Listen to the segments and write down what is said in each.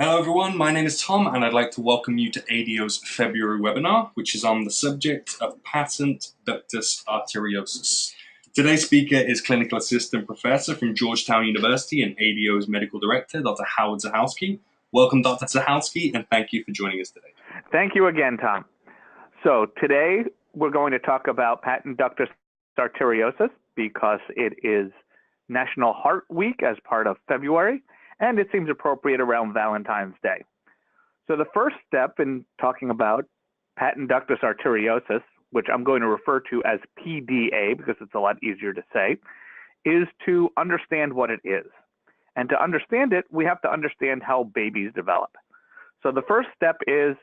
Hello everyone, my name is Tom and I'd like to welcome you to ADO's February webinar, which is on the subject of Patent Ductus Arteriosus. Today's speaker is Clinical Assistant Professor from Georgetown University and ADO's Medical Director, Dr. Howard Zahalsky. Welcome, Dr. Zahalsky, and thank you for joining us today. Thank you again, Tom. So today we're going to talk about Patent Ductus Arteriosus because it is National Heart Week as part of February, and it seems appropriate around Valentine's Day. So the first step in talking about Patent Ductus Arteriosus, which I'm going to refer to as PDA because it's a lot easier to say, is to understand what it is. And to understand it, we have to understand how babies develop. So the first step is,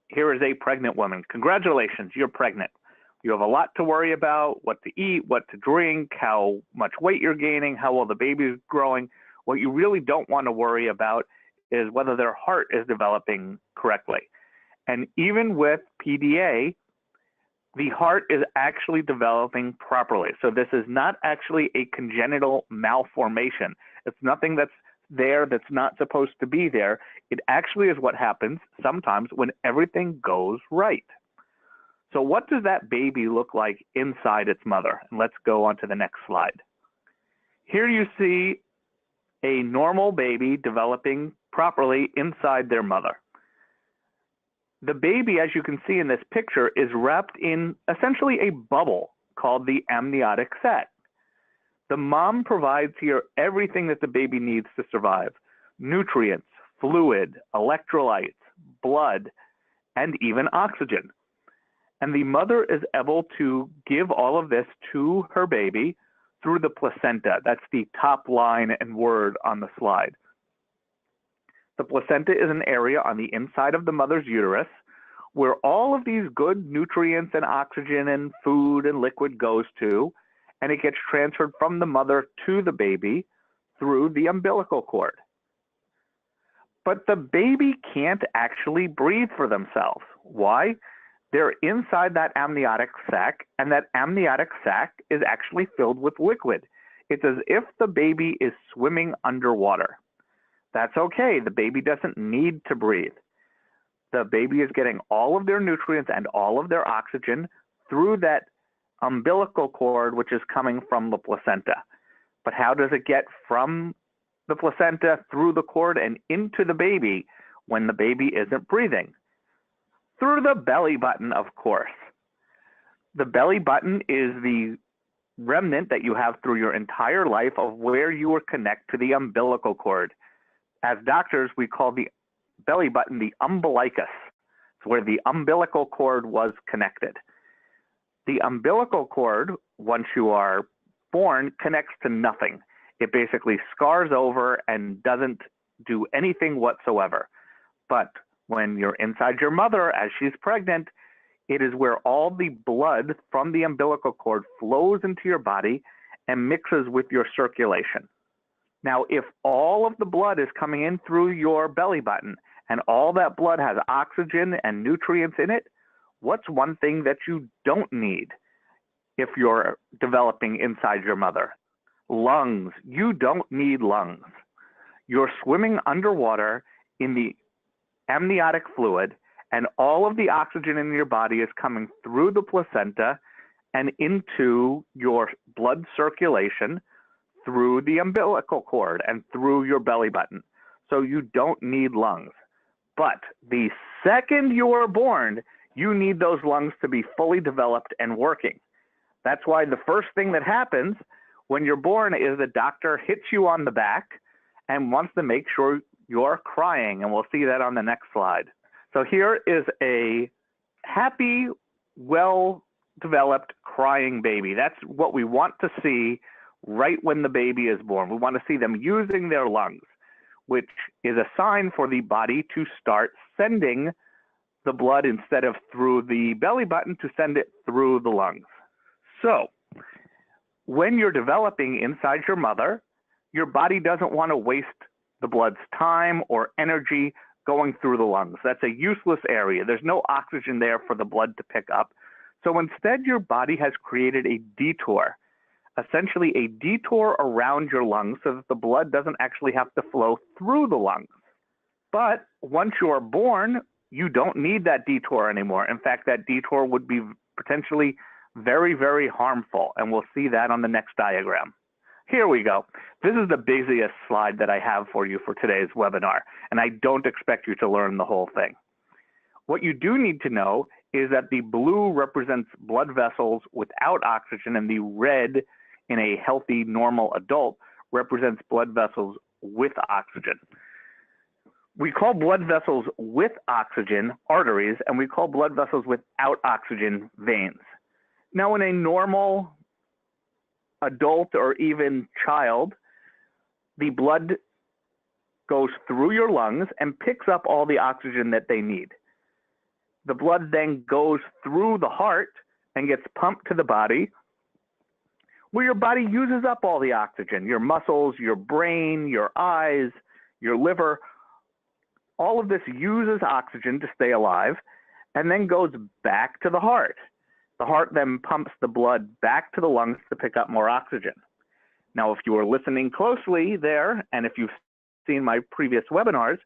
here is a pregnant woman. Congratulations, you're pregnant. You have a lot to worry about: what to eat, what to drink, how much weight you're gaining, how well the baby is growing. What you really don't want to worry about is whether their heart is developing correctly. And even with PDA, the heart is actually developing properly. So this is not actually a congenital malformation. It's nothing that's there that's not supposed to be there. It actually is what happens sometimes when everything goes right. So what does that baby look like inside its mother? And let's go on to the next slide. Here you see a normal baby developing properly inside their mother. The baby, as you can see in this picture, is wrapped in essentially a bubble called the amniotic sac. The mom provides here everything that the baby needs to survive: nutrients, fluid, electrolytes, blood, and even oxygen. And the mother is able to give all of this to her baby through the placenta. That's the top line and word on the slide. The placenta is an area on the inside of the mother's uterus where all of these good nutrients and oxygen and food and liquid goes to, and it gets transferred from the mother to the baby through the umbilical cord. But the baby can't actually breathe for themselves. Why? They're inside that amniotic sac, and that amniotic sac is actually filled with liquid. It's as if the baby is swimming underwater. That's okay. The baby doesn't need to breathe. The baby is getting all of their nutrients and all of their oxygen through that umbilical cord, which is coming from the placenta. But how does it get from the placenta through the cord and into the baby when the baby isn't breathing? Through the belly button, of course. The belly button is the remnant that you have through your entire life of where you were connected to the umbilical cord. As doctors, we call the belly button the umbilicus. It's where the umbilical cord was connected. The umbilical cord, once you are born, connects to nothing. It basically scars over and doesn't do anything whatsoever. But when you're inside your mother as she's pregnant, it is where all the blood from the umbilical cord flows into your body and mixes with your circulation. Now, if all of the blood is coming in through your belly button and all that blood has oxygen and nutrients in it, what's one thing that you don't need if you're developing inside your mother? Lungs. You don't need lungs. You're swimming underwater in the amniotic fluid, and all of the oxygen in your body is coming through the placenta and into your blood circulation through the umbilical cord and through your belly button. So you don't need lungs. But the second you are born, you need those lungs to be fully developed and working. That's why the first thing that happens when you're born is the doctor hits you on the back and wants to make sure you're crying, and we'll see that on the next slide. So here is a happy, well-developed crying baby. That's what we want to see right when the baby is born. We want to see them using their lungs, which is a sign for the body to start sending the blood instead of through the belly button, to send it through the lungs. So when you're developing inside your mother, your body doesn't want to waste the blood's time or energy going through the lungs. That's a useless area. There's no oxygen there for the blood to pick up. So instead, your body has created a detour, essentially a detour around your lungs so that the blood doesn't actually have to flow through the lungs. But once you are born, you don't need that detour anymore. In fact, that detour would be potentially very, very harmful, and we'll see that on the next diagram. Here we go. This is the busiest slide that I have for you for today's webinar, and I don't expect you to learn the whole thing. What you do need to know is that the blue represents blood vessels without oxygen, and the red in a healthy, normal adult represents blood vessels with oxygen. We call blood vessels with oxygen arteries, and we call blood vessels without oxygen veins. Now, in a normal adult or even child, the blood goes through your lungs and picks up all the oxygen that they need. The blood then goes through the heart and gets pumped to the body, where your body uses up all the oxygen. Your muscles, your brain, your eyes, your liver, all of this uses oxygen to stay alive and then goes back to the heart. The heart then pumps the blood back to the lungs to pick up more oxygen. Now, if you were listening closely there, and if you've seen my previous webinars,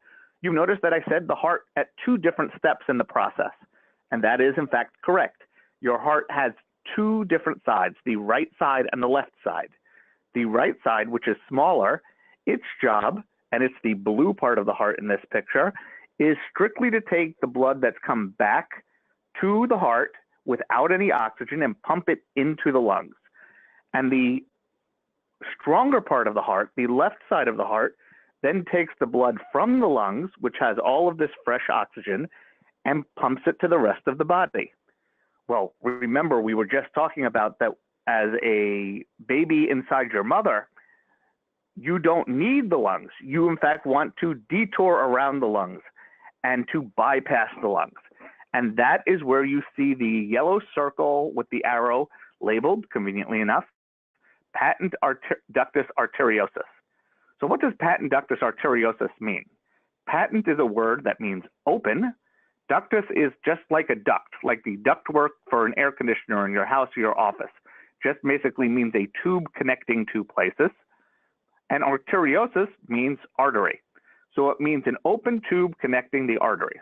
you've noticed that I said the heart at 2 different steps in the process. And that is, in fact, correct. Your heart has 2 different sides, the right side and the left side. The right side, which is smaller, its job, and it's the blue part of the heart in this picture, is strictly to take the blood that's come back to the heart without any oxygen and pump it into the lungs. And the stronger part of the heart, the left side of the heart, then takes the blood from the lungs, which has all of this fresh oxygen, and pumps it to the rest of the body. Well, remember, we were just talking about that as a baby inside your mother, you don't need the lungs. You, in fact, want to detour around the lungs and to bypass the lungs. And that is where you see the yellow circle with the arrow labeled, conveniently enough, Patent Ductus Arteriosus. So what does Patent Ductus Arteriosus mean? Patent is a word that means open. Ductus is just like a duct, like the ductwork for an air conditioner in your house or your office. Just basically means a tube connecting 2 places. And arteriosus means artery. So it means an open tube connecting the arteries.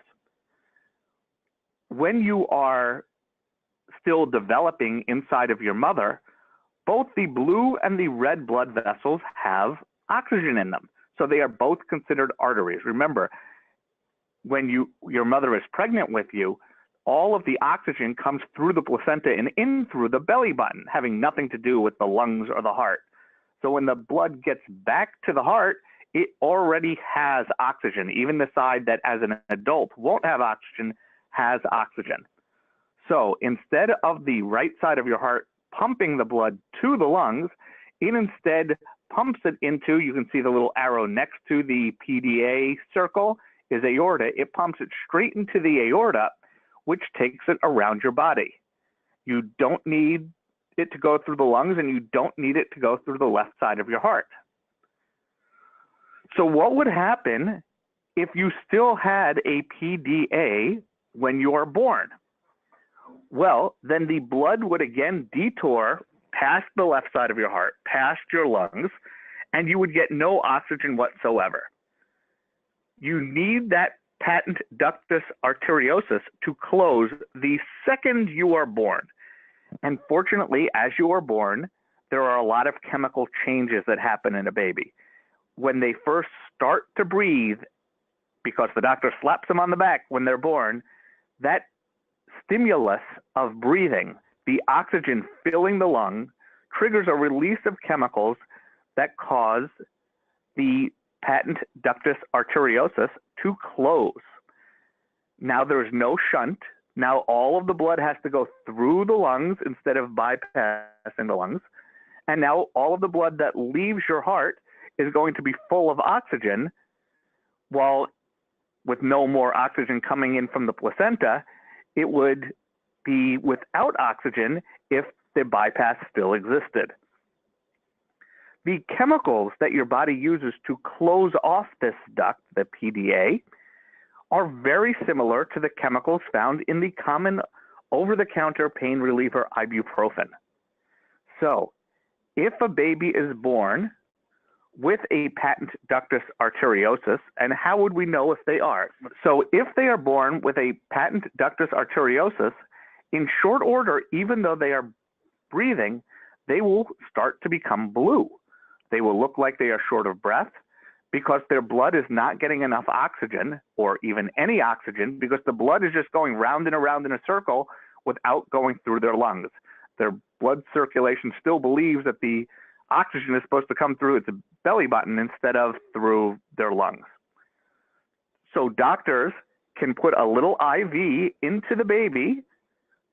When you are still developing inside of your mother, both the blue and the red blood vessels have oxygen in them. So they are both considered arteries. Remember, when your mother is pregnant with you, all of the oxygen comes through the placenta and in through the belly button, having nothing to do with the lungs or the heart. So when the blood gets back to the heart, it already has oxygen. Even the side that as an adult won't have oxygen has oxygen. So instead of the right side of your heart pumping the blood to the lungs, it instead pumps it into, you can see the little arrow next to the PDA circle is aorta. It pumps it straight into the aorta, which takes it around your body. You don't need it to go through the lungs, and you don't need it to go through the left side of your heart. So what would happen if you still had a PDA when you are born? Well, then the blood would again detour past the left side of your heart, past your lungs, and you would get no oxygen whatsoever. You need that patent ductus arteriosus to close the second you are born. And fortunately, as you are born, there are a lot of chemical changes that happen in a baby. When they first start to breathe, because the doctor slaps them on the back when they're born, that stimulus of breathing, the oxygen filling the lung, triggers a release of chemicals that cause the patent ductus arteriosus to close. Now there's no shunt. Now all of the blood has to go through the lungs instead of bypassing the lungs. And now all of the blood that leaves your heart is going to be full of oxygen, while with no more oxygen coming in from the placenta, it would be without oxygen if the bypass still existed. The chemicals that your body uses to close off this duct, the PDA, are very similar to the chemicals found in the common over-the-counter pain reliever ibuprofen. So, if a baby is born with a patent ductus arteriosus, and how would we know if they are? So if they are born with a patent ductus arteriosus, in short order, even though they are breathing, they will start to become blue. They will look like they are short of breath because their blood is not getting enough oxygen, or even any oxygen, because the blood is just going round and around in a circle without going through their lungs. Their blood circulation still believes that the oxygen is supposed to come through its belly button instead of through their lungs. So doctors can put a little IV into the baby,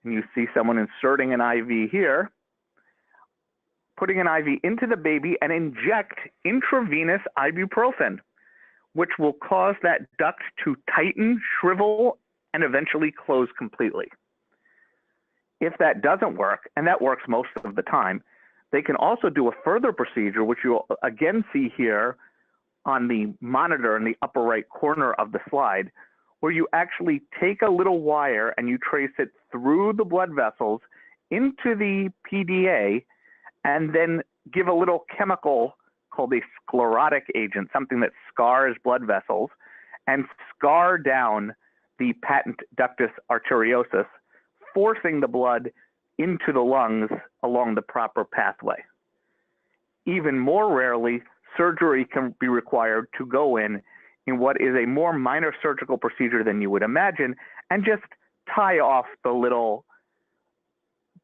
and you see someone inserting an IV here, putting an IV into the baby and inject intravenous ibuprofen, which will cause that duct to tighten, shrivel, and eventually close completely. If that doesn't work, and that works most of the time, they can also do a further procedure, which you'll again see here on the monitor in the upper right corner of the slide, where you actually take a little wire and you trace it through the blood vessels into the PDA, and then give a little chemical called a sclerotic agent, something that scars blood vessels, and scar down the patent ductus arteriosus, forcing the blood into the lungs along the proper pathway. Even more rarely, surgery can be required to go in what is a more minor surgical procedure than you would imagine, and just tie off the little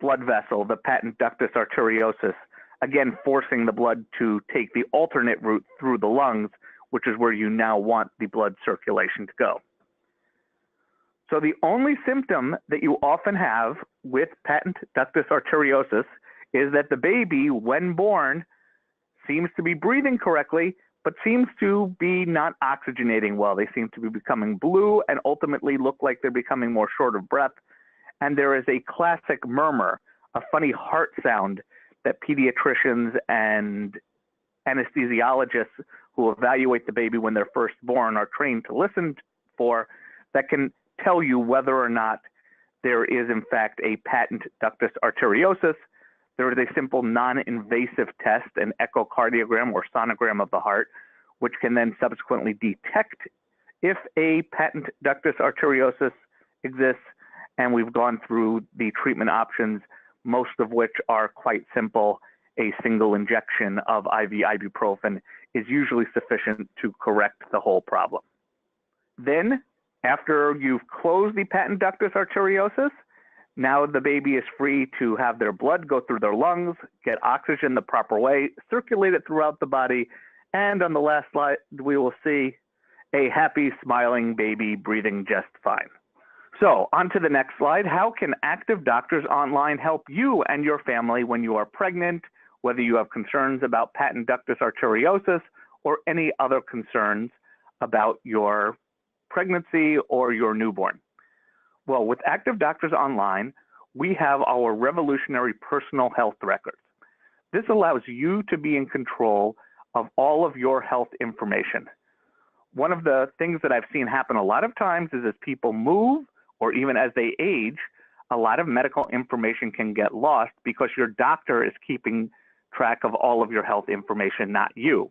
blood vessel, the patent ductus arteriosus, again forcing the blood to take the alternate route through the lungs, which is where you now want the blood circulation to go. So the only symptom that you often have with patent ductus arteriosus is that the baby, when born, seems to be breathing correctly, but seems to be not oxygenating well. They seem to be becoming blue and ultimately look like they're becoming more short of breath. And there is a classic murmur, a funny heart sound that pediatricians and anesthesiologists who evaluate the baby when they're first born are trained to listen for, that can tell you whether or not there is in fact a patent ductus arteriosus. There is a simple non-invasive test, an echocardiogram or sonogram of the heart, which can then subsequently detect if a patent ductus arteriosus exists. And we've gone through the treatment options, most of which are quite simple. A single injection of IV ibuprofen is usually sufficient to correct the whole problem. Then, after you've closed the patent ductus arteriosus, now the baby is free to have their blood go through their lungs, get oxygen the proper way, circulate it throughout the body, and on the last slide, we will see a happy, smiling baby breathing just fine. So, on to the next slide. How can Activ Doctors Online help you and your family when you are pregnant, whether you have concerns about patent ductus arteriosus or any other concerns about your pregnancy or your newborn? Well, with Activ Doctors Online, we have our revolutionary personal health records. This allows you to be in control of all of your health information. One of the things that I've seen happen a lot of times is as people move, or even as they age, a lot of medical information can get lost because your doctor is keeping track of all of your health information, not you.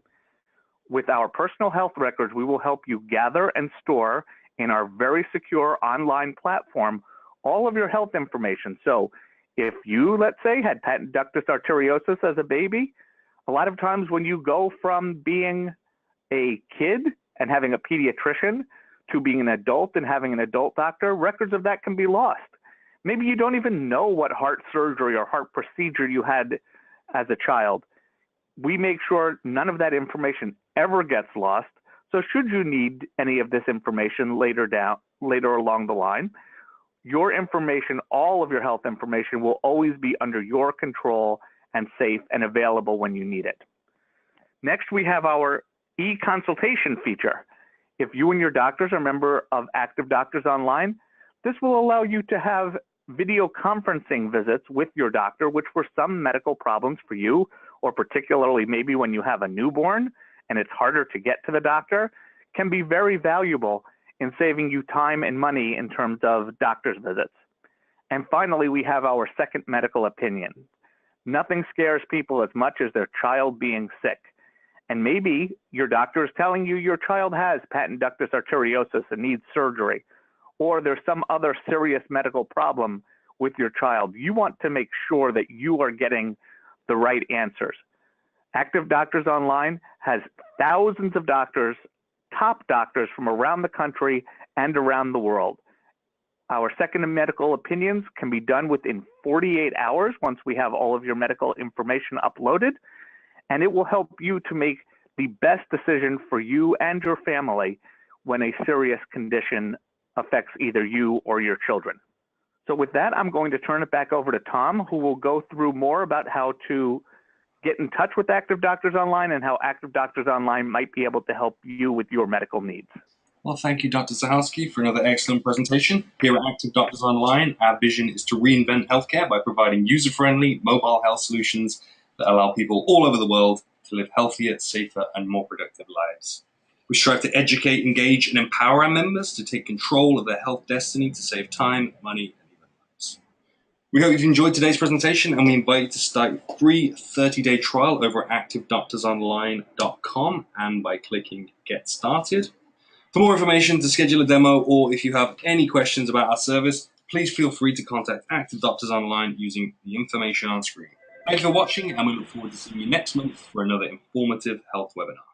With our personal health records, we will help you gather and store in our very secure online platform all of your health information. So if you, let's say, had patent ductus arteriosus as a baby, a lot of times when you go from being a kid and having a pediatrician to being an adult and having an adult doctor, records of that can be lost. Maybe you don't even know what heart surgery or heart procedure you had as a child. We make sure none of that information ever gets lost. So should you need any of this information later along the line, your information, all of your health information, will always be under your control and safe and available when you need it. Next, we have our e-consultation feature. If you and your doctors are a member of Activ Doctors Online, this will allow you to have video conferencing visits with your doctor, which for some medical problems for you, or particularly maybe when you have a newborn and it's harder to get to the doctor, can be very valuable in saving you time and money in terms of doctor's visits. And finally, we have our second medical opinion. Nothing scares people as much as their child being sick. And maybe your doctor is telling you your child has patent ductus arteriosus and needs surgery, or there's some other serious medical problem with your child. You want to make sure that you are getting the right answers. Activ Doctors Online has thousands of doctors, top doctors from around the country and around the world. Our second medical opinions can be done within 48 hours once we have all of your medical information uploaded, and it will help you to make the best decision for you and your family when a serious condition affects either you or your children. So with that, I'm going to turn it back over to Tom, who will go through more about how to get in touch with Activ Doctors Online and how Activ Doctors Online might be able to help you with your medical needs. Well, thank you, Dr. Zahalsky, for another excellent presentation. Here at Activ Doctors Online, our vision is to reinvent healthcare by providing user-friendly mobile health solutions that allow people all over the world to live healthier, safer, and more productive lives. We strive to educate, engage, and empower our members to take control of their health destiny to save time, money, and even lives. We hope you've enjoyed today's presentation, and we invite you to start a free 30-day trial over at activdoctorsonline.com and by clicking Get Started. For more information, to schedule a demo, or if you have any questions about our service, please feel free to contact Activ Doctors Online using the information on screen. Thanks for watching, and we look forward to seeing you next month for another informative health webinar.